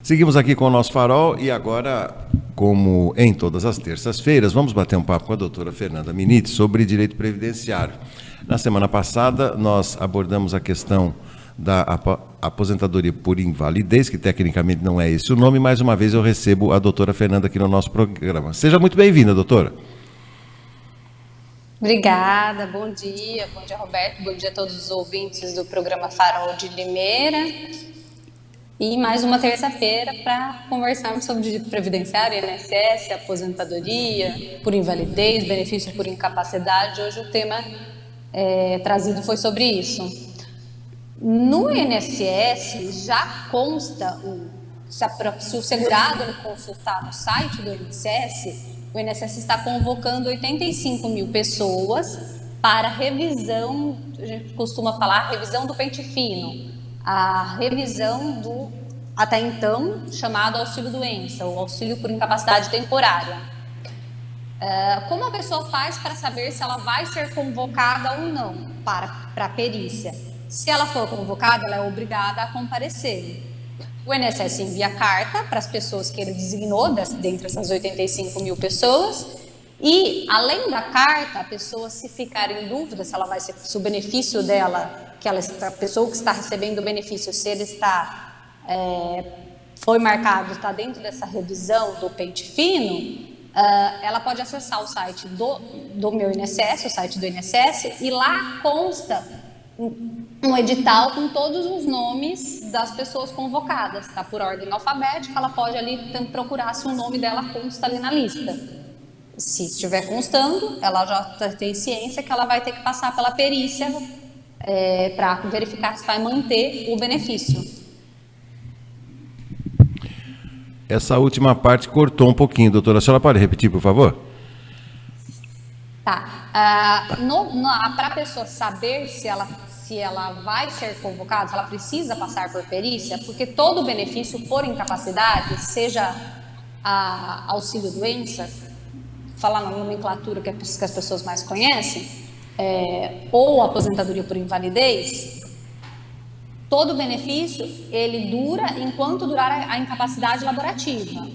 Seguimos aqui com o nosso farol e agora, como em todas as terças-feiras, vamos bater um papo com a doutora Fernanda Miniti sobre direito previdenciário. Na semana passada, nós abordamos a questão da aposentadoria por invalidez, que tecnicamente não é esse o nome. Mais uma vez eu recebo a doutora Fernanda aqui no nosso programa. Seja muito bem-vinda, doutora. Obrigada, bom dia Roberto, bom dia a todos os ouvintes do programa Farol de Limeira. E mais uma terça-feira para conversarmos sobre direito previdenciário, INSS, aposentadoria por invalidez, benefício por incapacidade. Hoje o tema trazido foi sobre isso. No INSS já consta, se o segurado consultar no site do INSS, o INSS está convocando 85 mil pessoas para revisão, a gente costuma falar revisão do pente fino, a revisão do, até então, chamado auxílio-doença, ou auxílio por incapacidade temporária. Como a pessoa faz para saber se ela vai ser convocada ou não para a perícia? Se ela for convocada, ela é obrigada a comparecer. O INSS envia carta para as pessoas que ele designou, dentre essas 85 mil pessoas, e, além da carta, a pessoa, se ficar em dúvida se ela vai ser, se o benefício dela, a pessoa que está recebendo o benefício, se ele foi marcado, está dentro dessa revisão do pente fino, ela pode acessar o site do meu INSS, o site do INSS, e lá consta um edital com todos os nomes das pessoas convocadas, tá? Por ordem alfabética, ela pode ali procurar se o nome dela consta ali na lista. Se estiver constando, ela já tem ciência que ela vai ter que passar pela perícia para verificar se vai manter o benefício. Essa última parte cortou um pouquinho, doutora. A senhora pode repetir, por favor? Tá. Para a pessoa saber se ela vai ser convocada, se ela precisa passar por perícia, porque todo benefício por incapacidade, seja auxílio-doença, falar na nomenclatura que as pessoas mais conhecem, ou aposentadoria por invalidez, todo benefício, ele dura enquanto durar a incapacidade laborativa.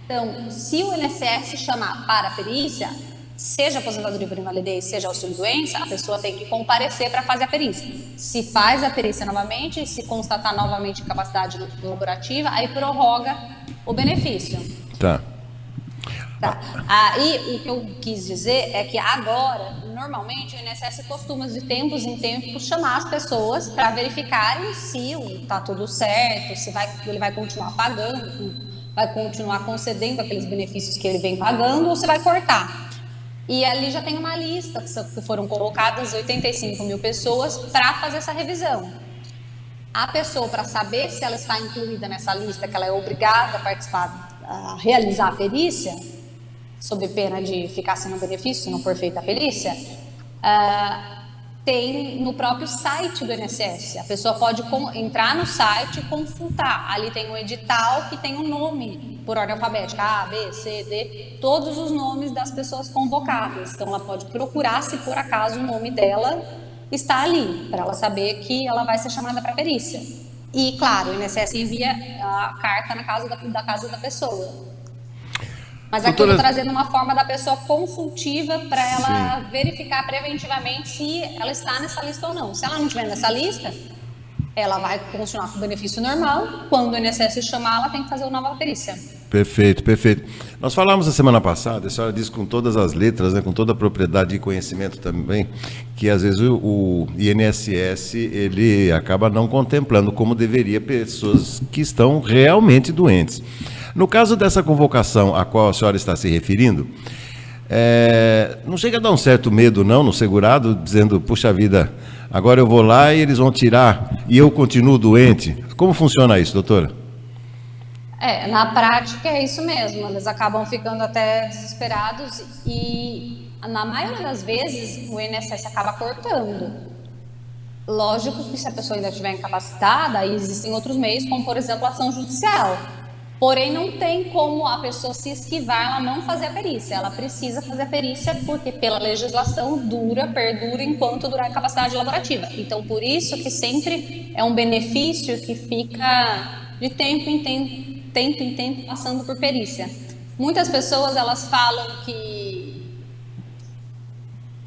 Então, se o INSS chamar para a perícia, seja aposentadoria por invalidez, seja auxílio-doença, a pessoa tem que comparecer para fazer a perícia. Se faz a perícia novamente, se constatar novamente incapacidade laborativa, aí prorroga o benefício. Tá. Aí, o que eu quis dizer é que agora, normalmente, o INSS costuma, de tempos em tempos, chamar as pessoas para verificarem se está tudo certo, se ele vai continuar pagando, vai continuar concedendo aqueles benefícios que ele vem pagando, ou se vai cortar. E ali já tem uma lista que foram colocadas 85 mil pessoas para fazer essa revisão. A pessoa, para saber se ela está incluída nessa lista, que ela é obrigada a participar, a realizar a perícia, sob pena de ficar sem o benefício, se não for feita a perícia, tem no próprio site do INSS. A pessoa pode entrar no site e consultar. Ali tem um edital que tem um nome por ordem alfabética, A, B, C, D, todos os nomes das pessoas convocadas. Então, ela pode procurar se por acaso o nome dela está ali, para ela saber que ela vai ser chamada para perícia. E, claro, o INSS envia a carta na casa da casa da pessoa. Mas aqui eu estou trazendo uma forma da pessoa consultiva para ela verificar preventivamente se ela está nessa lista ou não. Se ela não estiver nessa lista, ela vai continuar com o benefício normal. Quando o INSS chamar, ela tem que fazer uma nova perícia. Perfeito, perfeito. Nós falamos a semana passada, a senhora disse com todas as letras, né, com toda a propriedade e conhecimento também, que às vezes o INSS ele acaba não contemplando como deveria pessoas que estão realmente doentes. No caso dessa convocação a qual a senhora está se referindo, não chega a dar um certo medo não no segurado, dizendo, puxa vida, agora eu vou lá e eles vão tirar e eu continuo doente? Como funciona isso, doutora? Na prática é isso mesmo, eles acabam ficando até desesperados e na maioria das vezes o INSS acaba cortando. Lógico que se a pessoa ainda estiver incapacitada, aí existem outros meios, como por exemplo a ação judicial. Porém, não tem como a pessoa se esquivar, ela não fazer a perícia. Ela precisa fazer a perícia porque, pela legislação, perdura enquanto durar a incapacidade laborativa. Então, por isso que sempre é um benefício que fica de tempo em tempo, passando por perícia. Muitas pessoas, elas falam que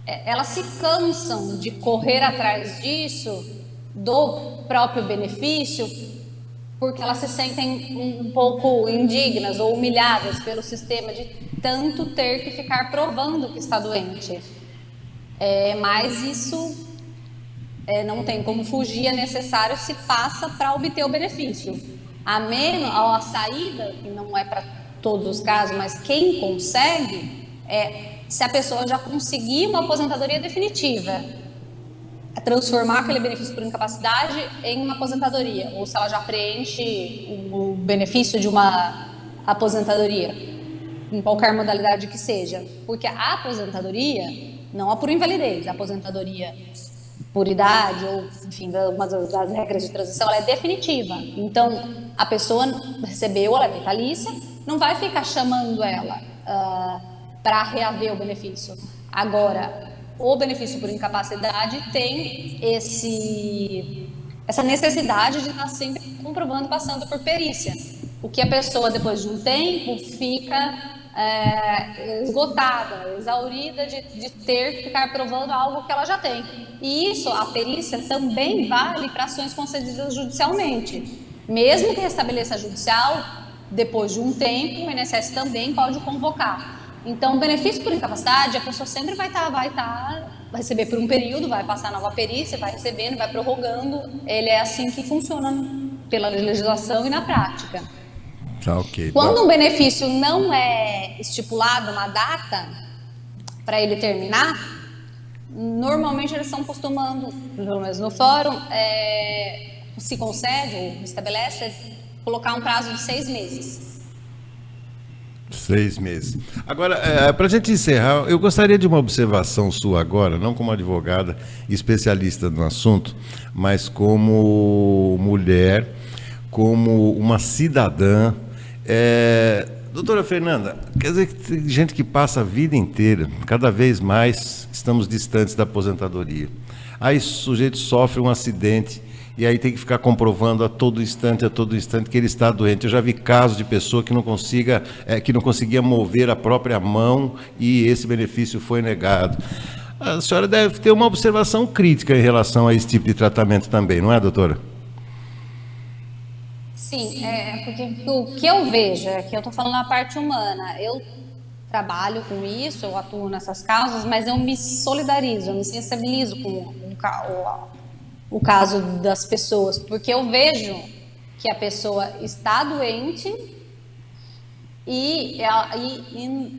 elas se cansam de correr atrás disso, do próprio benefício, porque elas se sentem um pouco indignas ou humilhadas pelo sistema de tanto ter que ficar provando que está doente. Mas isso não tem como fugir, é necessário, se passa para obter o benefício. A saída, que não é para todos os casos, mas quem consegue, se a pessoa já conseguir uma aposentadoria definitiva, transformar aquele benefício por incapacidade em uma aposentadoria, ou se ela já preenche o benefício de uma aposentadoria, em qualquer modalidade que seja. Porque a aposentadoria, não a por invalidez, a aposentadoria por idade, ou enfim, das regras de transição, ela é definitiva. Então, a pessoa recebeu, ela é vitalícia, não vai ficar chamando ela para reaver o benefício. Agora, o benefício por incapacidade tem essa necessidade de estar sempre comprovando, passando por perícia. O que a pessoa, depois de um tempo, fica esgotada, exaurida de ter que ficar provando algo que ela já tem. E isso, a perícia também vale para ações concedidas judicialmente. Mesmo que restabeleça judicial, depois de um tempo, o INSS também pode convocar. Então, o benefício por incapacidade, a pessoa sempre vai receber por um período, vai passar nova perícia, vai recebendo, vai prorrogando. Ele é assim que funciona pela legislação e na prática. Okay. Quando um benefício não é estipulado uma data para ele terminar, normalmente eles estão costumando, pelo menos no fórum, se concede ou estabelece, colocar um prazo de 6 meses. 6 meses. Agora, para a gente encerrar, eu gostaria de uma observação sua agora, não como advogada especialista no assunto, mas como mulher, como uma cidadã. Doutora Fernanda, quer dizer que tem gente que passa a vida inteira, cada vez mais estamos distantes da aposentadoria. Aí o sujeito sofre um acidente e aí tem que ficar comprovando a todo instante que ele está doente. Eu já vi casos de pessoa que não conseguia mover a própria mão e esse benefício foi negado. A senhora deve ter uma observação crítica em relação a esse tipo de tratamento também, não é, doutora? Sim, porque o que eu vejo é que eu estou falando na parte humana. Eu trabalho com isso, eu atuo nessas causas, mas eu me solidarizo, eu me sensibilizo com o caso das pessoas, porque eu vejo que a pessoa está doente e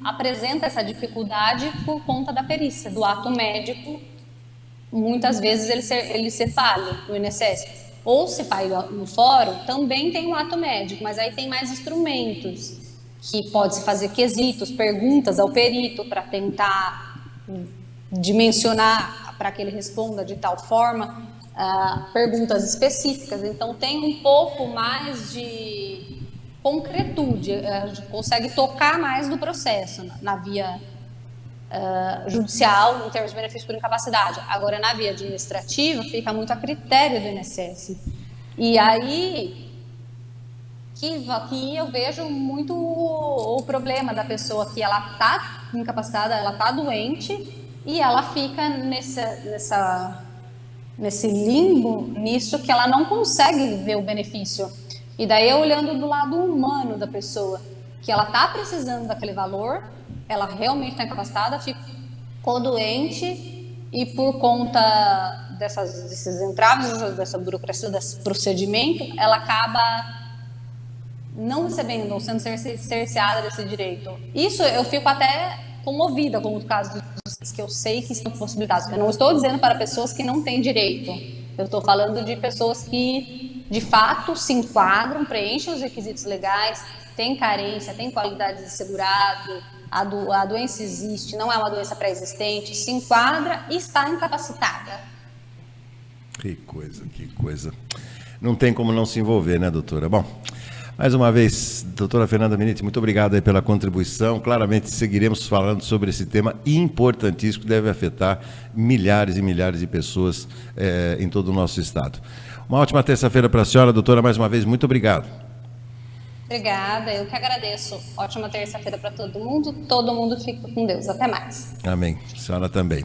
apresenta essa dificuldade por conta da perícia, do ato médico. Muitas vezes ele ser falho no INSS. Ou se vai no fórum, também tem um ato médico, mas aí tem mais instrumentos, que pode-se fazer quesitos, perguntas ao perito para tentar dimensionar para que ele responda de tal forma, perguntas específicas. Então tem um pouco mais de concretude, a gente consegue tocar mais no processo, na via judicial, em termos de benefício por incapacidade. Agora, na via administrativa, fica muito a critério do INSS. E aí que eu vejo muito o problema da pessoa, que ela está incapacitada, ela está doente e ela fica nesse limbo, nisso que ela não consegue ver o benefício. E daí, olhando do lado humano da pessoa, que ela está precisando daquele valor, ela realmente está incapacitada, ficou doente e por conta desses entraves, dessa burocracia, desse procedimento, ela acaba não recebendo ou sendo cerceada desse direito. Isso eu fico até comovida com o caso dos que eu sei que estão possibilitados. Eu não estou dizendo para pessoas que não têm direito. Eu estou falando de pessoas que, de fato, se enquadram, preenchem os requisitos legais, têm carência, têm qualidade de segurado, a doença existe, não é uma doença pré-existente, se enquadra e está incapacitada. Que coisa. Não tem como não se envolver, né, doutora? Bom, mais uma vez, doutora Fernanda Minetti, muito obrigado aí pela contribuição. Claramente seguiremos falando sobre esse tema importantíssimo que deve afetar milhares e milhares de pessoas em todo o nosso estado. Uma ótima terça-feira para a senhora, doutora, mais uma vez, muito obrigado. Obrigada, eu que agradeço. Ótima terça-feira para todo mundo. Todo mundo fica com Deus. Até mais. Amém. A senhora também.